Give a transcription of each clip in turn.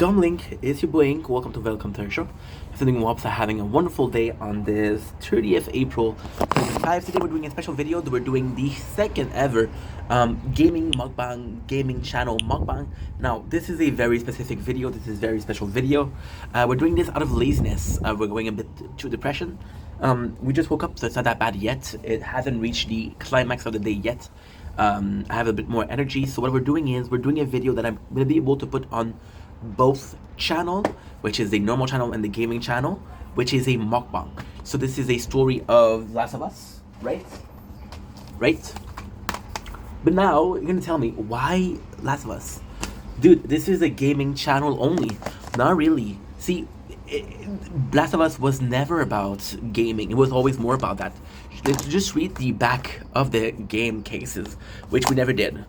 Link, it's your boy Ink. Welcome to our show. Something Wops are having a wonderful day on this 30th April 2025. Today we're doing a special video. We're doing the second ever gaming mukbang, gaming channel mukbang. Now, this is a very specific video. This is a very special video. We're doing this out of laziness. We're going a bit to depression. We just woke up, so it's not that bad yet. It hasn't reached the climax of the day yet. I have a bit more energy. So what we're doing is we're doing a video that I'm going to be able to put on both channel, which is the normal channel, and the gaming channel, which is a mukbang. So this is a story of Last of Us, right? But now you're gonna tell me, why Last of Us? Dude, this is a gaming channel only. Not really. See, Last of Us was never about gaming. It was always more about that. Just read the back of the game cases, which we never did.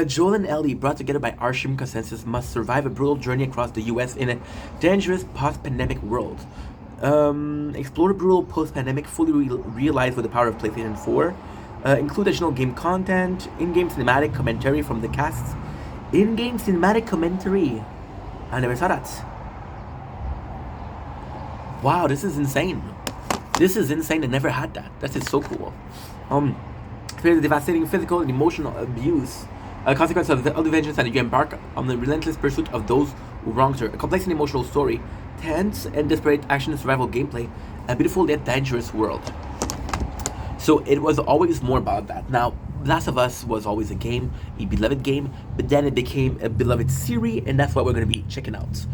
Joel and Ellie, brought together by Arsham consensus, must survive a brutal journey across the US in a dangerous post-pandemic world. Explore the brutal post-pandemic, fully realized with the power of PlayStation 4. Include additional game content, in-game cinematic commentary from the cast. In-game cinematic commentary. I never saw that. Wow, this is insane. This is insane. I never had that. That is so cool. The devastating physical and emotional abuse, a consequence of the vengeance, and you embark on the relentless pursuit of those who wronged her. A complex and emotional story, tense and desperate action and survival gameplay, a beautiful yet dangerous world. So it was always more about that. Now, Last of Us was always a game, a beloved game, but then it became a beloved series, and that's what we're going to be checking out.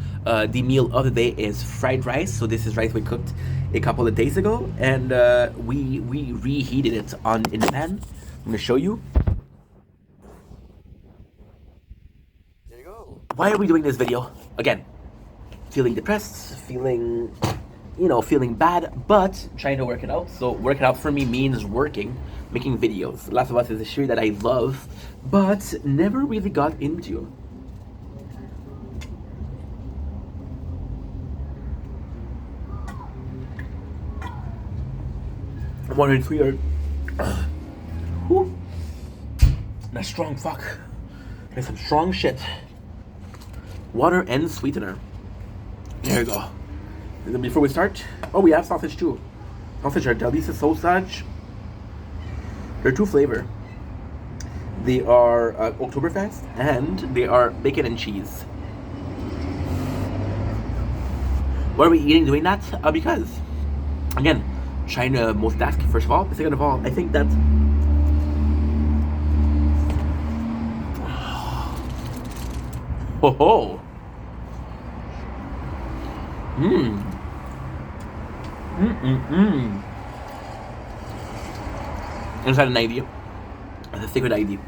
The meal of the day is fried rice. So this is rice we cooked a couple of days ago, and we reheated it in the pan. I'm going to show you. Why are we doing this video? Again, feeling depressed, feeling bad, but trying to work it out. So work it out for me means making videos. Last of Us is a series that I love, but never really got into. I'm wondering if we are... Whew. That's strong fuck. There's some strong shit. Water and sweetener. There you go. And then before we start, we have sausage too. Sausage are delicious sausage. They're two flavor. They are Oktoberfest, and they are bacon and cheese. Why are we eating doing that? Because, again, trying to multitask, first of all. But second of all, I think that ho. It's not an idea. It's a secret idea.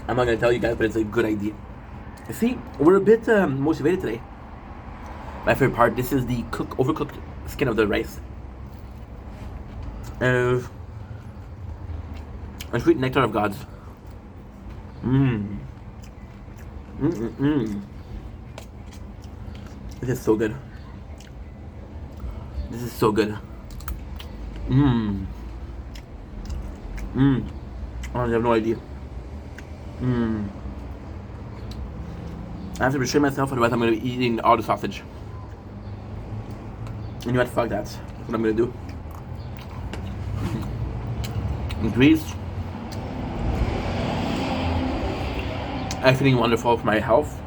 I'm not gonna tell you guys, but it's a good idea. You see, we're a bit motivated today. My favorite part, this is the overcooked skin of the rice. A sweet nectar of gods. This is so good. This is so good. I have no idea. I have to restrain myself, otherwise I'm gonna be eating all the sausage. And you know what? Fuck that. That's what I'm gonna do. Grease. I'm feeling wonderful for my health.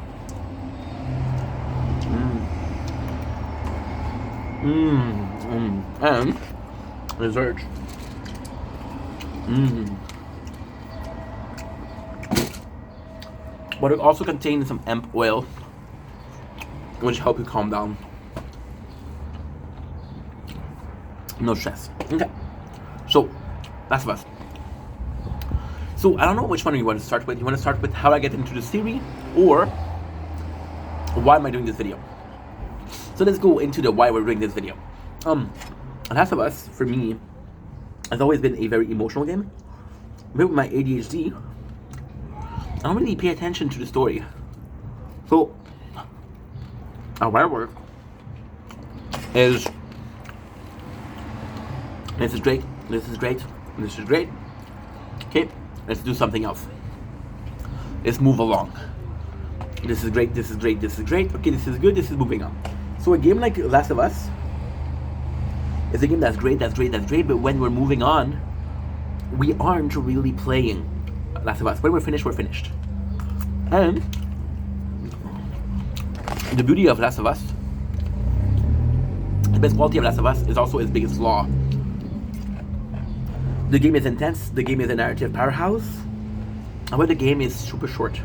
And dessert. But it also contains some hemp oil, which help you calm down. No stress. Okay. So, Last of Us. So, I don't know which one you want to start with. You want to start with how I get into the series, or why am I doing this video? So let's go into the why we're doing this video. Last of Us, for me, has always been a very emotional game. Maybe with my ADHD, I don't really pay attention to the story. So, why I work is, this is great, this is great, this is great. Okay, let's do something else. Let's move along. This is great, this is great, this is great. Okay, this is good, this is moving on. So a game like Last of Us is a game that's great, that's great, that's great, but when we're moving on, we aren't really playing Last of Us. When we're finished, we're finished. And the beauty of Last of Us, the best quality of Last of Us is also its biggest flaw. The game is intense, the game is a narrative powerhouse, but the game is super short.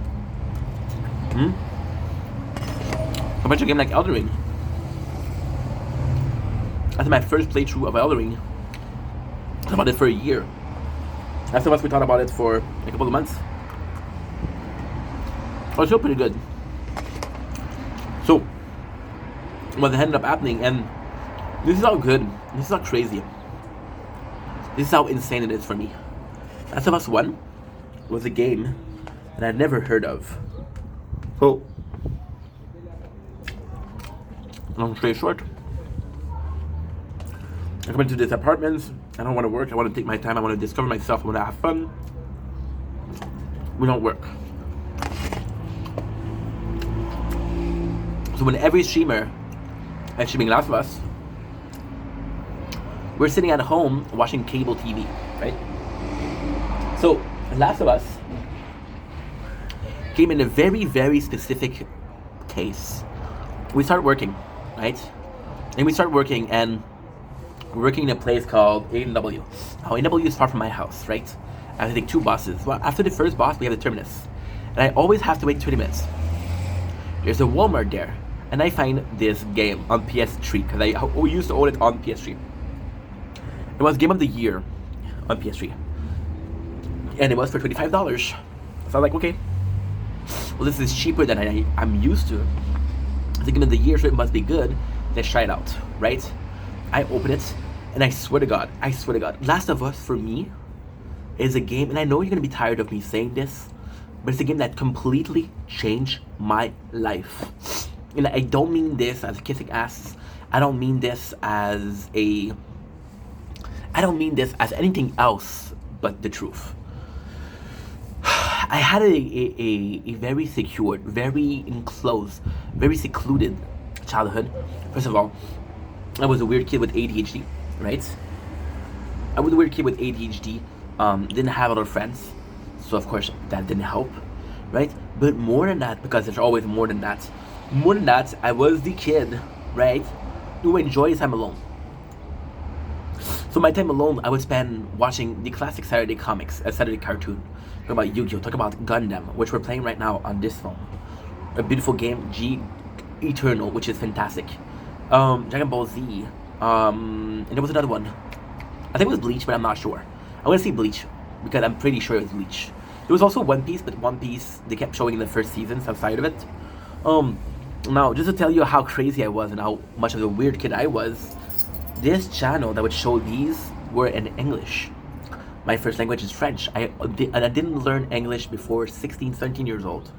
Compared to a game like Elden Ring. That's my first playthrough of Elden Ring. I thought about it for a year. Last of Us, we thought about it for a couple of months. But it's still pretty good. So, what ended up happening, and this is how good, this is how crazy, this is how insane it is for me. Last of Us 1 was a game that I'd never heard of. So, long story short, I come into this apartment. I don't want to work. I want to take my time. I want to discover myself. I want to have fun. We don't work. So when every streamer is streaming Last of Us, we're sitting at home watching cable TV, right? So Last of Us came in a very, very specific case. We start working, right? And we start working, and we're working in a place called A&W. Now, A&W is far from my house, right? I have to take 2 buses. Well, after the first bus, we have the terminus. And I always have to wait 20 minutes. There's a Walmart there. And I find this game on PS3, because I used to own it on PS3. It was Game of the Year on PS3. And it was for $25. So I was like, okay. Well, this is cheaper than I'm used to. It's the Game of the Year, so it must be good. Let's try it out, right? I open it, and I swear to God, Last of Us for me is a game, and I know you're gonna be tired of me saying this, but it's a game that completely changed my life. And I don't mean this as kissing ass. I don't mean this as anything else but the truth. I had a very secured, very enclosed, very secluded childhood. First of all, I was a weird kid with ADHD, right? I was a weird kid with ADHD, didn't have a lot of friends, so of course that didn't help, right? But more than that, because there's always more than that, I was the kid, right, who enjoys time alone. So my time alone, I would spend watching the classic Saturday comics, a Saturday cartoon. Talk about Yu-Gi-Oh, talk about Gundam, which we're playing right now on this phone. A beautiful game, G Eternal, which is fantastic. Dragon Ball Z, and there was another one. I think it was Bleach, but I'm not sure. I'm gonna say Bleach, because I'm pretty sure it was Bleach. There was also One Piece, but One Piece, they kept showing in the first seasons outside of it. Now, just to tell you how crazy I was and how much of a weird kid I was, this channel that would show these were in English. My first language is French. I didn't learn English before 16, 17 years old.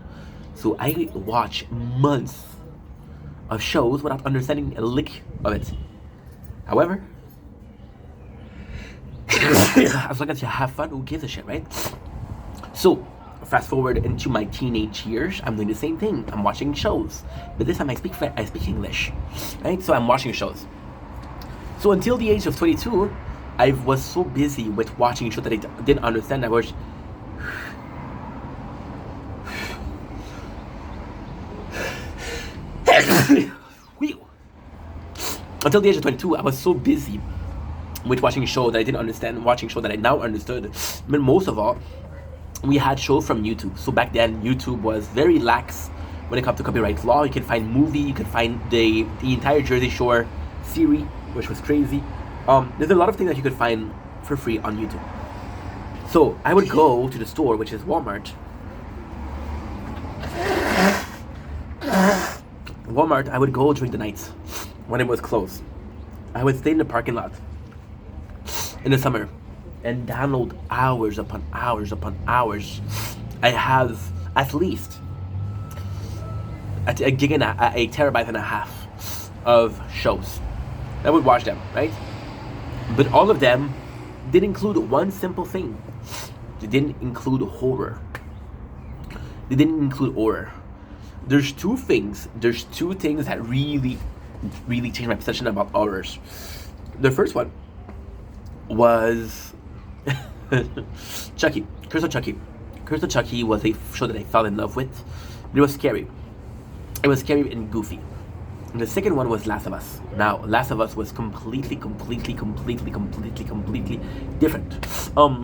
So I watched months of shows without understanding a lick of it. However, as long as you have fun, who gives a shit, right? So, fast forward into my teenage years, I'm doing the same thing. I'm watching shows, but this time I speak English, right? So I'm watching shows. So until the age of 22, I was so busy with watching shows that I didn't understand. I was until the age of 22, I was so busy with watching a show that I didn't understand, watching a show that I now understood. But most of all, we had shows from YouTube. So back then, YouTube was very lax when it comes to copyright law. You could find movie, you could find the entire Jersey Shore series, which was crazy. There's a lot of things that you could find for free on YouTube. So I would go to the store, which is Walmart. I would go during the nights when it was closed. I would stay in the parking lot in the summer and download hours upon hours upon hours. I have at least a terabyte and a half of shows. I would watch them, right? But all of them did include one simple thing. They didn't include horror. there's two things that really changed my perception about horrors. The first one was Chucky. Curse of Chucky. Curse of Chucky was a show that I fell in love with. It was scary. It was scary and goofy. And the second one was Last of Us. Now, Last of Us was completely different.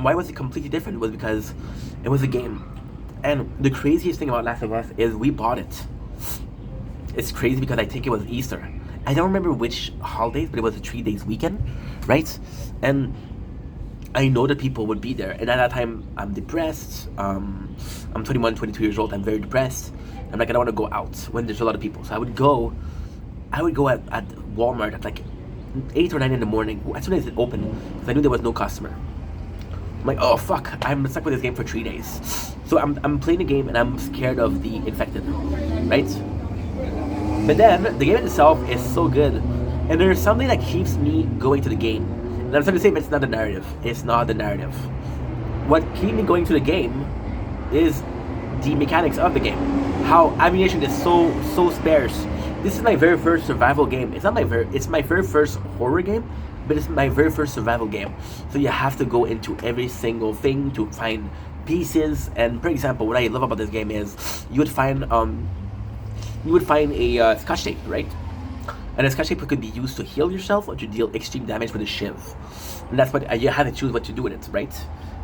Why was it completely different? It was because it was a game. And the craziest thing about Last of Us is we bought it. It's crazy because I think it was Easter. I don't remember which holidays, but it was a 3 days weekend, right? And I know that people would be there. And at that time, I'm depressed. I'm 21, 22 years old. I'm very depressed. I'm like, I don't want to go out when there's a lot of people. So I would go at Walmart at like 8 or 9 in the morning as soon as it opened, because I knew there was no customer. I'm like, oh fuck, I'm stuck with this game for 3 days. So I'm playing the game and I'm scared of the infected, right? But then the game itself is so good, and there's something that keeps me going to the game. And I'm trying to say, but it's not the narrative. It's not the narrative. What keeps me going to the game is the mechanics of the game. How ammunition is so sparse. This is my very first survival game. It's my very first horror game, but it's my very first survival game. So you have to go into every single thing to find pieces. And for example, what I love about this game is you would find a scotch tape, right? And a scotch tape could be used to heal yourself or to deal extreme damage with a shiv. And that's what you have to choose what to do with it, right?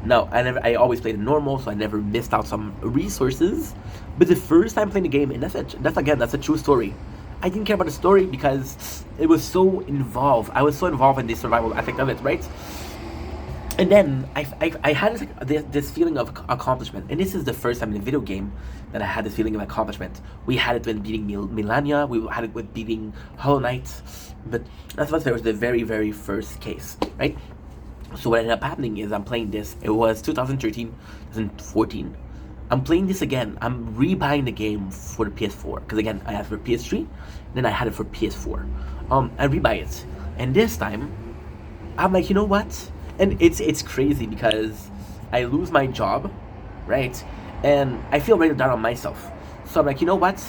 Now, I always played it normal, so I never missed out some resources. But the first time playing the game, and that's a true story. I didn't care about the story because it was so involved. I was so involved in the survival aspect of it, right? And then I had this feeling of accomplishment. And this is the first time in a video game that I had this feeling of accomplishment. We had it when beating Melania. We had it with beating Hollow Knight. But that's what was the very, very first case, right? So what ended up happening is I'm playing this. It was 2013, 2014. I'm playing this again. I'm rebuying the game for the PS4. Because again, I had it for PS3. Then I had it for PS4. I rebuy it. And this time, I'm like, you know what? And it's crazy because I lose my job, right? And I feel very down on myself. So I'm like, you know what?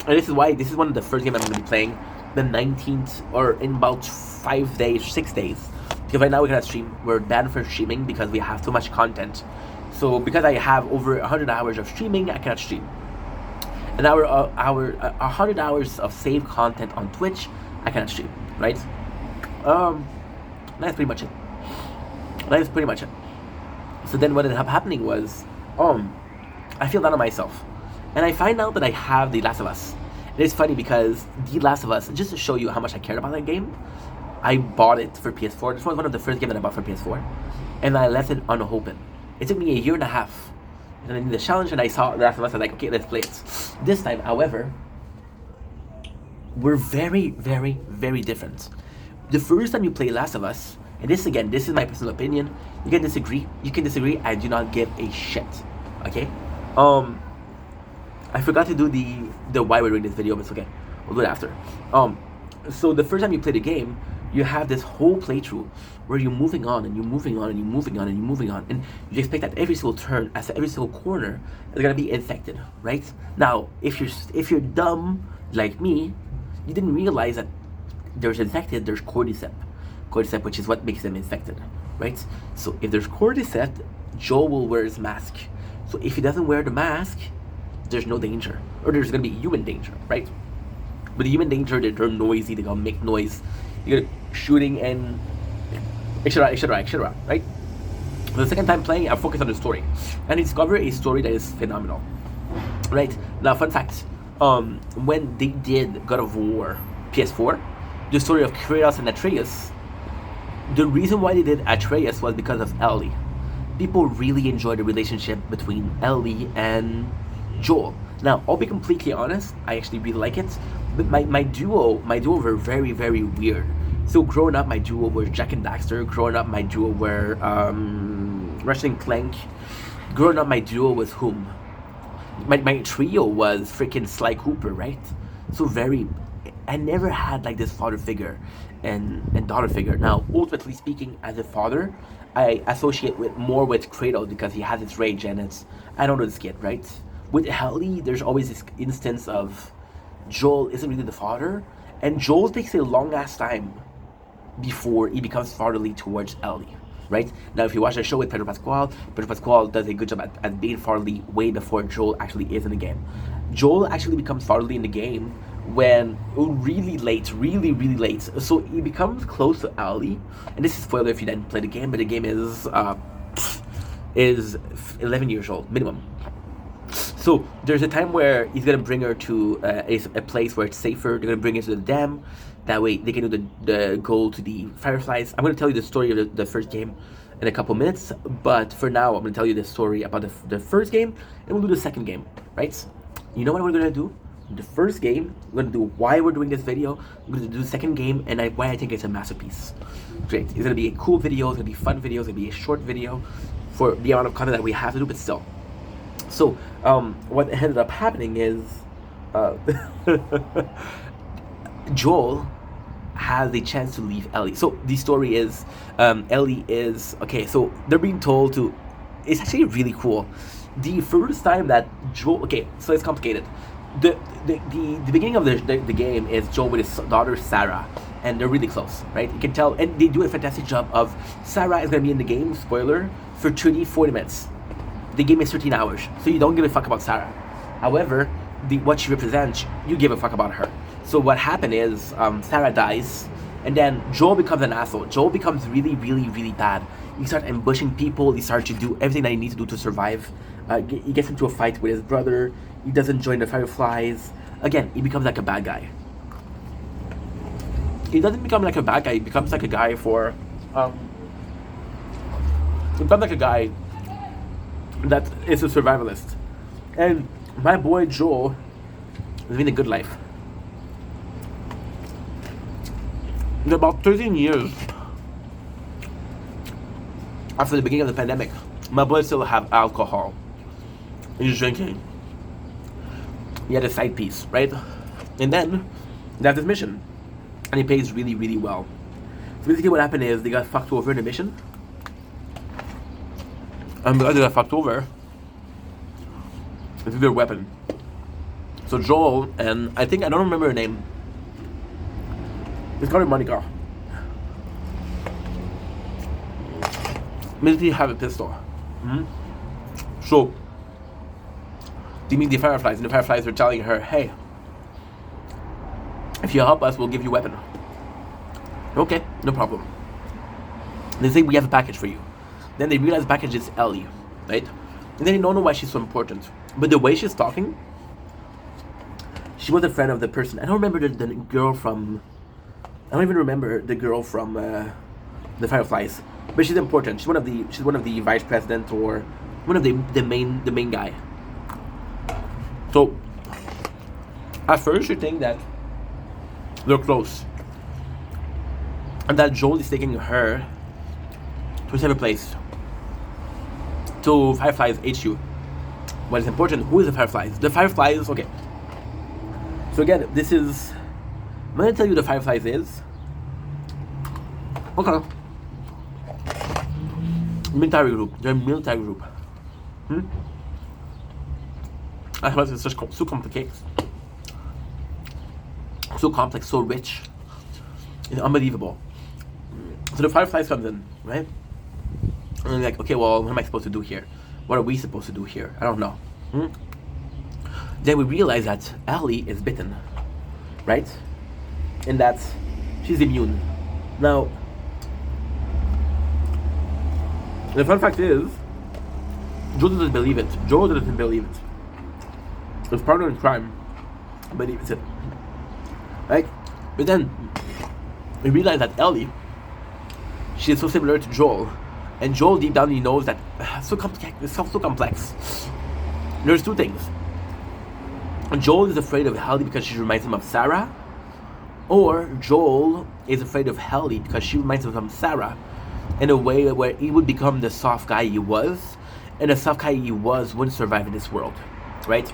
And this is one of the first games I'm going to be playing the 19th, or in about 5 days, 6 days. Because right now we cannot stream. We're banned for streaming because we have too much content. So because I have over 100 hours of streaming, I cannot stream. And 100 hours of saved content on Twitch, I cannot stream, right? That's pretty much it. That is pretty much it. So then what ended up happening was, I feel down on myself. And I find out that I have The Last of Us. And it's funny because The Last of Us, just to show you how much I cared about that game, I bought it for PS4. This was one of the first games that I bought for PS4. And I left it unopened. It took me a year and a half. And I did the challenge and I saw The Last of Us. I was like, okay, let's play it. This time, however, we're very, very, very different. The first time you play Last of Us, and this is my personal opinion, you can disagree, I do not give a shit, okay? I forgot to do the why we're doing this video, but it's okay, we'll do it after. So the first time you play the game, you have this whole playthrough where you're moving on and you're moving on and you're moving on and you're moving on, and you expect that every single turn, at every single corner, is gonna be infected, right? Now, if you're dumb like me, you didn't realize that there's infected, there's cordyceps, which is what makes them infected, right? So if there's cordyceps, Joel will wear his mask. So if he doesn't wear the mask, there's no danger, or there's gonna be human danger, right? But the human danger, they're noisy, they're gonna make noise, you're shooting and etc, right? The second time playing, I focused on the story and I discovered a story that is phenomenal, right? Now, fun fact, when they did God of War PS4, the story of Kratos and Atreus, the reason why they did Atreus was because of Ellie. People really enjoyed the relationship between Ellie and Joel. Now, I'll be completely honest, I actually really like it, but my duo were very, very weird. So growing up, my duo were Jak and Daxter. Growing up, my duo were Ratchet and Clank. Growing up, my duo was whom? My trio was freaking Sly Cooper, right? So I never had like this father figure and daughter figure. Now, ultimately speaking, as a father, I associate more with Kratos because he has his rage and I don't know this kid, right? with Ellie, there's always this instance of Joel isn't really the father, and Joel takes a long ass time before he becomes fatherly towards Ellie. Right? Now, if you watch the show with Pedro Pascal does a good job at being fatherly way before Joel actually is in the game. Joel actually becomes fatherly in the game when really late, really late. So he becomes close to Ellie, and this is spoiler if you didn't play the game, but the game is 11 years old minimum. So there's a time where he's gonna bring her to a place where it's safer. They're gonna bring her to the dam. That way they can do the go to the Fireflies. I'm gonna tell you the story of the first game in a couple minutes, but for now I'm gonna tell you the story about the first game, and we'll do the second game, right? You know what we're gonna do? The first game, we're gonna do why we're doing this video. We're gonna do the second game and why I think it's a masterpiece. Great. It's gonna be a cool video. It's gonna be fun video. It's gonna be a short video for the amount of content that we have to do, but still. So what ended up happening is Joel has a chance to leave Ellie. So the story is Ellie is okay. So they're being told to. It's actually really cool. The first time that Joel. Okay, so it's complicated. The beginning of the game is Joel with his daughter Sarah, and they're really close, right? You can tell, and they do a fantastic job of Sarah is gonna be in the game. Spoiler for 40 minutes. The game is 13 hours, so you don't give a fuck about Sarah. However, what she represents, you give a fuck about her. So what happened is Sarah dies, and then Joel becomes an asshole. Joel becomes really bad. He starts ambushing people. He starts to do everything that he needs to do to survive. He gets into a fight with his brother. He doesn't join the Fireflies. Again, he becomes like a bad guy. He doesn't become like a bad guy. He becomes like a guy for... he becomes like a guy that is a survivalist. And my boy Joel is living a good life. In about 13 years after the beginning of the pandemic, my boy still have alcohol. He's drinking. He had a side piece, right? And then that's his mission, and he pays really well. So basically, what happened is they got fucked over in the mission, and because they got fucked over, they took their weapon. So Joel and I don't remember her name. It's called Monica. Basically, have a pistol. Mm-hmm. So they meet the Fireflies, and the Fireflies are telling her, "Hey, if you help us, we'll give you a weapon." Okay, no problem. They say we have a package for you. Then they realize the package is Ellie, right? And then they don't know why she's so important. But the way she's talking, she was a friend of the person. I don't remember the girl from. I don't even remember the girl from the Fireflies. But she's important. She's one of the vice president or one of the main guy. So at first you think that they're close, and that Joel is taking her to a separate place, to Fireflies HQ. What is important? Who is the Fireflies? The Fireflies. Okay. So again, this is. I'm gonna tell you the Fireflies is. Okay. Military group. They're a military group. That's why it's so complicated. So complex, so rich. It's unbelievable. So the Fireflies comes in, right? And they're like, okay, well, what am I supposed to do here? What are we supposed to do here? I don't know. Then we realize that Ellie is bitten, right? And that she's immune. Now, the fun fact is, Joel doesn't believe it. Joel doesn't believe it. His partner in crime believes it. Right? But then, we realize that Ellie, she is so similar to Joel. And Joel deep down he knows that it's so complex. There's two things. Joel is afraid of Ellie because she reminds him of Sarah, or Joel is afraid of Ellie because she reminds him of Sarah in a way where he would become the soft guy he was, and the soft guy he was wouldn't survive in this world, right?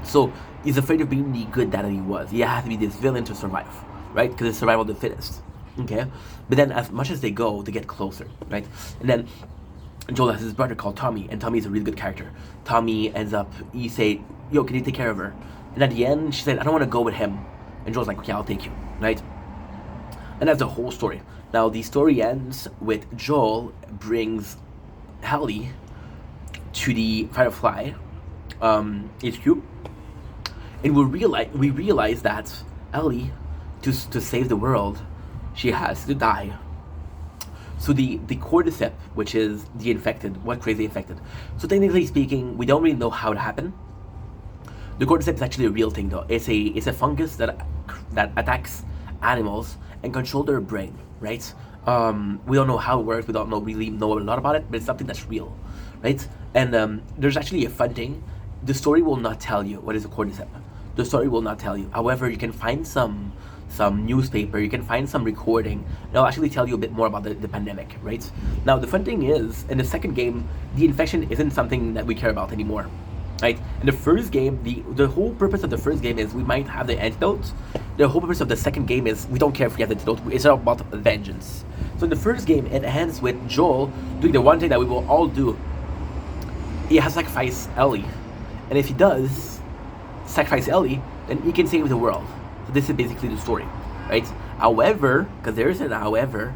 So he's afraid of being the good dad that he was. He has to be this villain to survive, right? Because it's survival of the fittest. Okay, but then as much as they go, they get closer, right? And then Joel has his brother called Tommy, and Tommy is a really good character. Tommy ends up, he say, yo, can you take care of her? And at the end, she said, I don't want to go with him. And Joel's like, okay, I'll take you, right? And that's the whole story. Now, the story ends with Joel brings Ellie to the Firefly HQ, and we realize that Ellie, to save the world, she has to die. So the cordyceps, which is the infected, what crazy infected. So technically speaking, we don't really know how it happened. The cordyceps is actually a real thing though. It's a fungus that attacks animals and controls their brain, right? We don't know how it works. We don't really know a lot about it, but it's something that's real, right? And there's actually a fun thing. The story will not tell you what is a cordyceps. The story will not tell you. However, you can find some newspaper, you can find some recording, and it'll actually tell you a bit more about the pandemic, right? Now, the fun thing is, in the second game, the infection isn't something that we care about anymore, right? In the first game, the whole purpose of the first game is we might have the antidote. The whole purpose of the second game is we don't care if we have the antidote. It's all about vengeance. So in the first game, it ends with Joel doing the one thing that we will all do. He has to sacrifice Ellie, and if he does sacrifice Ellie, then he can save the world. So this is basically the story, right? However, because there is an however,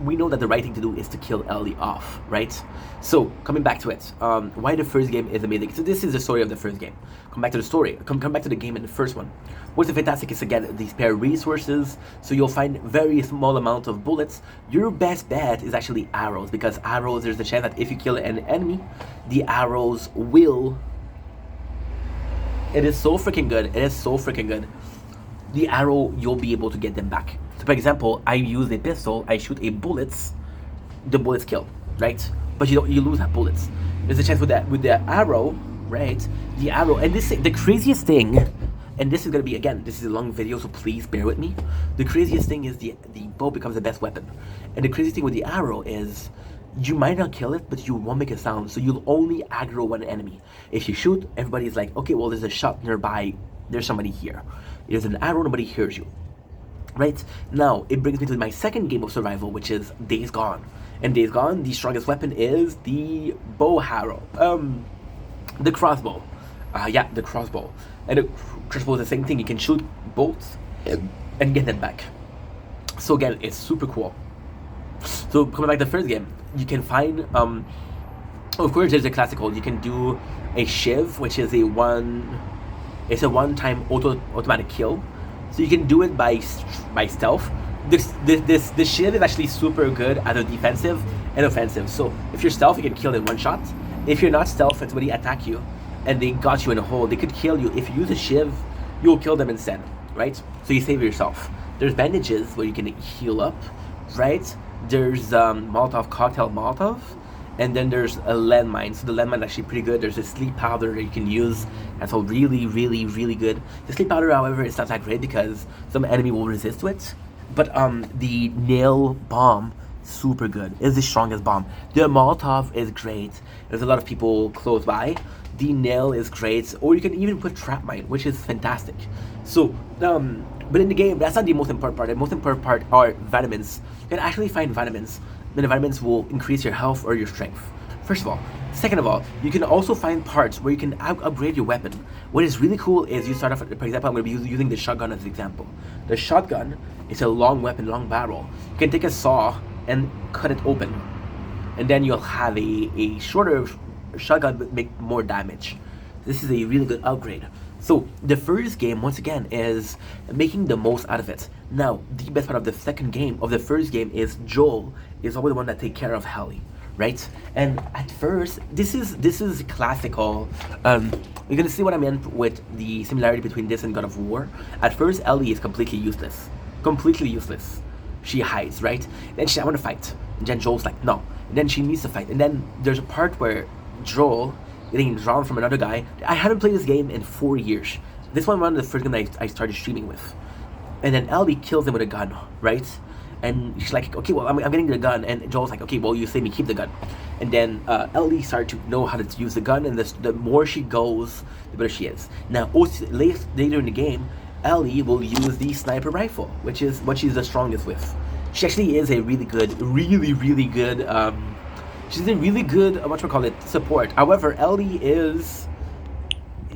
we know that the right thing to do is to kill Ellie off, right? So coming back to it, why the first game is amazing. So this is the story of the first game. Come back to the story. Come back to the game in the first one. What's fantastic is, again, these spare resources. So you'll find very small amount of bullets. Your best bet is actually arrows, because arrows, there's a chance that if you kill an enemy, the arrows will... It is so freaking good. It is so freaking good. The arrow, you'll be able to get them back. So for example, I use a pistol, I shoot a bullets, the bullets kill, right? But you lose that bullets. There's a chance with the arrow, right? The arrow, and the craziest thing, and this is gonna be, again, this is a long video, so please bear with me. The craziest thing is the bow becomes the best weapon. And the craziest thing with the arrow is you might not kill it, but you won't make a sound, so you'll only aggro one enemy. If you shoot, everybody's like, okay, well, there's a shot nearby, there's somebody here. There's an arrow, nobody hears you. Right? Now, it brings me to my second game of survival, which is Days Gone. In Days Gone, the strongest weapon is the bow arrow. The crossbow. Yeah, the crossbow. And the crossbow is the same thing. You can shoot bolts and get them back. So again, it's super cool. So coming back to the first game, you can find, of course, there's a classical. You can do a shiv, which is a one-time automatic kill. So you can do it by stealth. This shiv is actually super good at a defensive and offensive. So if you're stealth, you can kill in one shot. If you're not stealth and somebody attack you and they got you in a hole, they could kill you. If you use a shiv, you'll kill them instead, right? So you save yourself. There's bandages where you can heal up, right? There's Molotov cocktail Molotov, and then there's a landmine. So the landmine is actually pretty good. There's a sleep powder that you can use. That's all really, really, really good. The sleep powder, however, is not that great because some enemy will resist to it. But the nail bomb, super good. It's the strongest bomb. The Molotov is great. There's a lot of people close by. The nail is great. Or you can even put trap mine, which is fantastic. So, but in the game, that's not the most important part. The most important part are vitamins. You can actually find vitamins. Then the vitamins will increase your health or your strength. First of all. Second of all, you can also find parts where you can upgrade your weapon. What is really cool is you start off, for example, I'm going to be using the shotgun as an example. The shotgun is a long weapon, long barrel. You can take a saw and cut it open. And then you'll have a shorter shotgun but make more damage. This is a really good upgrade. So the first game, once again, is making the most out of it. Now, the best part of the second game, of the first game, is Joel is always the one that takes care of Ellie, right? And at first, this is classical. You're gonna see what I meant with the similarity between this and God of War. At first, Ellie is completely useless. Completely useless. She hides, right? Then I want to fight. And then Joel's like, no. And then she needs to fight. And then there's a part where Joel getting drawn from another guy. I haven't played this game in 4 years. This one was the first game that I started streaming with. And then Ellie kills him with a gun, right? And she's like, okay, well, I'm getting the gun. And Joel's like, okay, well, you say me keep the gun. And then Ellie started to know how to use the gun. And the more she goes, the better she is. Now, later in the game, Ellie will use the sniper rifle, which is what she's the strongest with. She actually is a really good, really, really good She's a really good support. However, Ellie is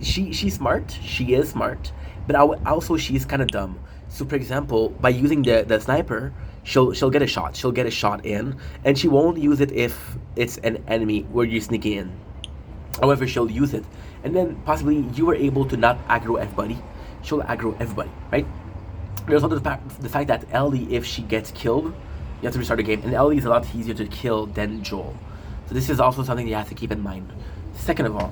she's smart. She is smart, but also she's kind of dumb. So, for example, by using the sniper, she'll get a shot. She'll get a shot in, and she won't use it if it's an enemy where you're sneaking in. However, she'll use it, and then possibly you are able to not aggro everybody. She'll aggro everybody, right? There's also the fact that Ellie, if she gets killed, you have to restart the game, and Ellie is a lot easier to kill than Joel. So this is also something you have to keep in mind. Second of all,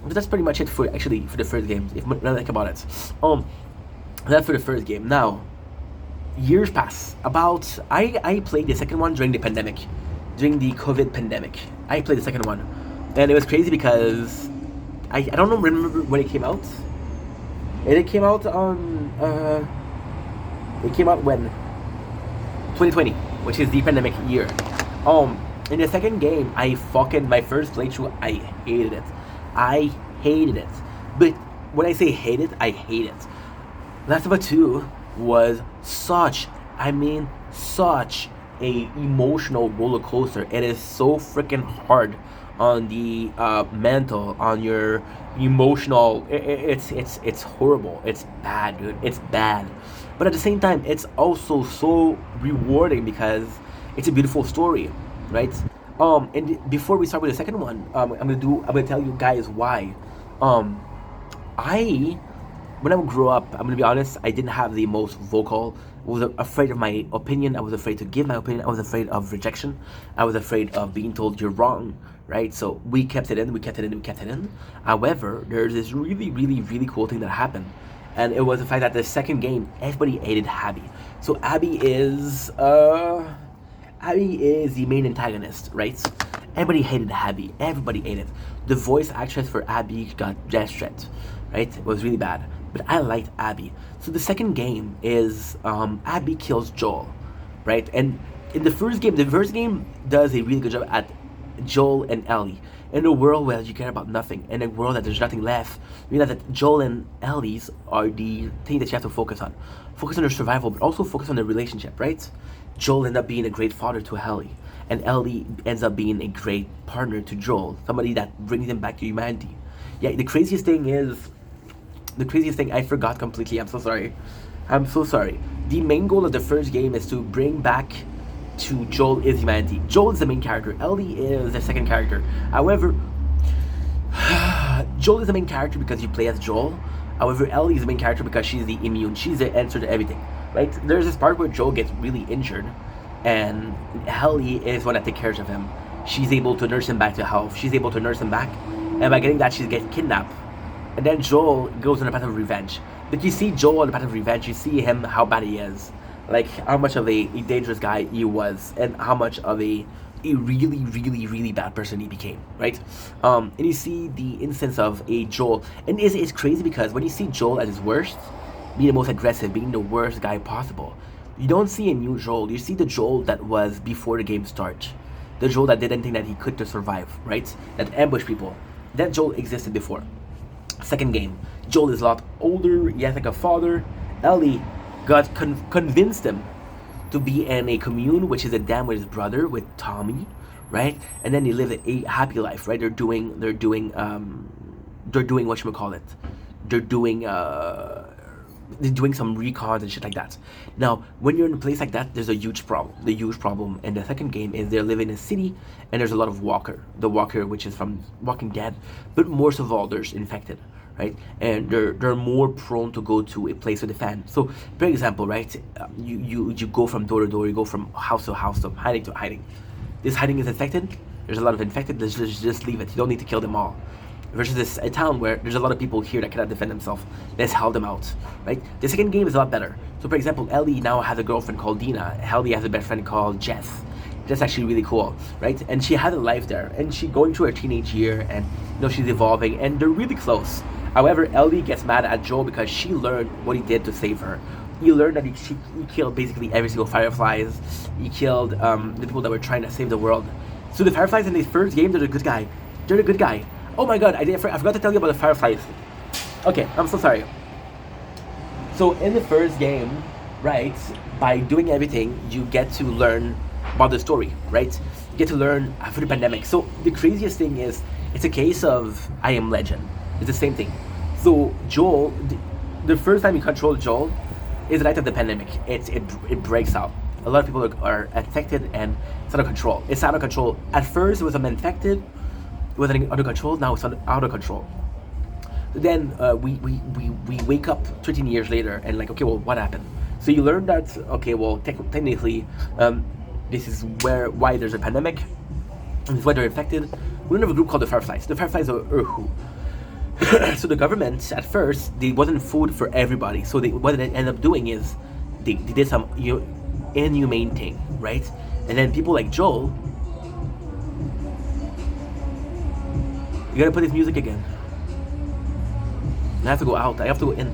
but that's pretty much it for the first game. If when I think about it, that's for the first game. Now, years pass. I played the second one during the pandemic, during the COVID pandemic. I played the second one, and it was crazy because I don't remember when it came out. And it came out on it came out when 2020, which is the pandemic year. In the second game, my first playthrough, I hated it. I hated it. But when I say hate it, I hate it. Last of Us 2 was such a emotional roller coaster. It is so freaking hard on the mental, on your emotional. It's horrible. It's bad, dude. It's bad. But at the same time, it's also so rewarding because it's a beautiful story, right? And before we start with the second one, I'm gonna tell you guys why. When I grew up, I'm gonna be honest, I didn't have the most vocal. I was afraid of my opinion. I was afraid to give my opinion. I was afraid of rejection. I was afraid of being told you're wrong, right? So we kept it in. However, there's this really, really, really cool thing that happened. And it was the fact that the second game, everybody hated Abby. So Abby is the main antagonist, right? Everybody hated Abby. Everybody hated. The voice actress for Abby got death threat, right? It was really bad. But I liked Abby. So the second game is Abby kills Joel, right? And in the first game does a really good job at Joel and Ellie. In a world where you care about nothing, in a world that there's nothing left, you know that Joel and Ellie's are the thing that you have to focus on. Focus on their survival, but also focus on their relationship, right? Joel ends up being a great father to Ellie, and Ellie ends up being a great partner to Joel, somebody that brings him back to humanity. Yeah, the craziest thing, I forgot completely. I'm so sorry. The main goal of the first game is to bring back to Joel is humanity. Joel is the main character. Ellie is the second character. However, Joel is the main character because you play as Joel. However, Ellie is the main character because she's the immune. She's the answer to everything, right? There's this part where Joel gets really injured, and Ellie is one that takes care of him. She's able to nurse him back to health. She's able to nurse him back, and by getting that, she gets kidnapped. And then Joel goes on a path of revenge. But you see Joel on the path of revenge. You see him, how bad he is. Like, how much of a dangerous guy he was, and how much of a really, really, really bad person he became, right? And you see the instance of a Joel. And it's crazy because when you see Joel at his worst, being the most aggressive, being the worst guy possible, you don't see a new Joel. You see the Joel that was before the game starts. The Joel that did anything that he could to survive, right? That ambushed people. That Joel existed before. Second game, Joel is a lot older. He has like a father. Ellie got convinced him to be in a commune, which is a dam with his brother, with Tommy, right? And then they live a happy life, right? They're doing whatchamacallit. They're doing some recons and shit like that. Now, when you're in a place like that, there's a huge problem. The huge problem in the second game is they live in a city, and there's a lot of walker. The walker, which is from Walking Dead, but most of all, there's infected, right? And they're more prone to go to a place with a fan. So, for example, right, you go from door to door, you go from house to house, from hiding to hiding. This hiding is infected. There's a lot of infected. Let's just leave it. You don't need to kill them all. Versus a town where there's a lot of people here that cannot defend themselves. Let's help them out, right? The second game is a lot better. So, for example, Ellie now has a girlfriend called Dina. Ellie has a best friend called Jess. That's actually really cool, right? And she has a life there, and she's going through her teenage year, and she's evolving, and they're really close. However, Ellie gets mad at Joel because she learned what he did to save her. He learned that he killed basically every single Fireflies. He killed the people that were trying to save the world. So the Fireflies in the first game, they're the good guy. They're the good guy. Oh my god, I forgot to tell you about the Fireflies. Okay, I'm so sorry. So in the first game, right, by doing everything, you get to learn about the story, right? get to learn after the pandemic. So the craziest thing is, it's a case of I Am Legend. It's the same thing. So Joel, the first time you control Joel is right at the pandemic. It breaks out. A lot of people are affected and it's out of control. It's out of control. At first it was infected, it was under control. Now it's out of control. Then we wake up 13 years later and like, okay, well, what happened? So you learn that, okay, well, technically, this is why there's a pandemic, and this is why they're infected. We learn of a group called the Fireflies. The Fireflies are Urhu. So the government, at first, they wasn't food for everybody. So what they ended up doing is, they did some inhumane thing, right? And then people like Joel, you gotta put this music again. I have to go out. I have to go in.